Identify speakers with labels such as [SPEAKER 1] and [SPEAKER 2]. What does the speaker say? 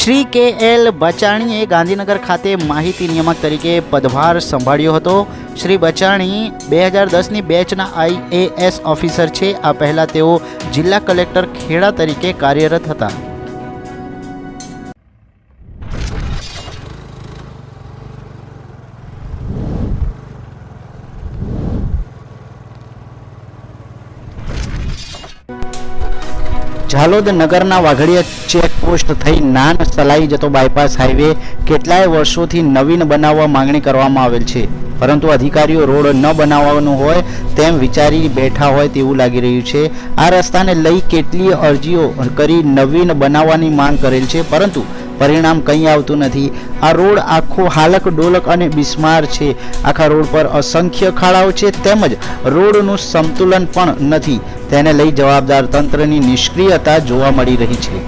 [SPEAKER 1] શ્રી કે.એલ. બચાણીએ ગાંધીનગર ખાતે માહિતી નિયામક તરીકે પદભાર સંભાળ્યો હતો। શ્રી બચાણી 2010ની બેચના IAS ઓફિસર છે। આ પહેલાં તેઓ જિલ્લા કલેક્ટર ખેડા તરીકે કાર્યરત હતા। ઝાલોદ નગરના વાઘડિયા ચેકપોસ્ટ થઈ નાન સલાઈ જતો બાયપાસ હાઈવે કેટલાય વર્ષોથી નવીન બનાવવા માંગણી કરવામાં આવેલ છે, પરંતુ અધિકારીઓ રોડ ન બનાવવાનું હોય તેમ વિચારી બેઠા હોય તેવું લાગી રહ્યું છે। આ રસ્તાને લઈ કેટલીય અરજીઓ કરી નવીન બનાવવાની માંગ કરેલ છે, પરંતુ પરિણામ કંઈ આવતું નથી। આ રોડ આખો હાલક ડોલક અને બિસ્માર છે। આખા રોડ પર અસંખ્ય ખાડાઓ છે, તેમજ રોડનું સંતુલન પણ નથી। તેને લઈ જવાબદાર તંત્રની નિષ્ક્રિયતા જોવા મળી રહી છે।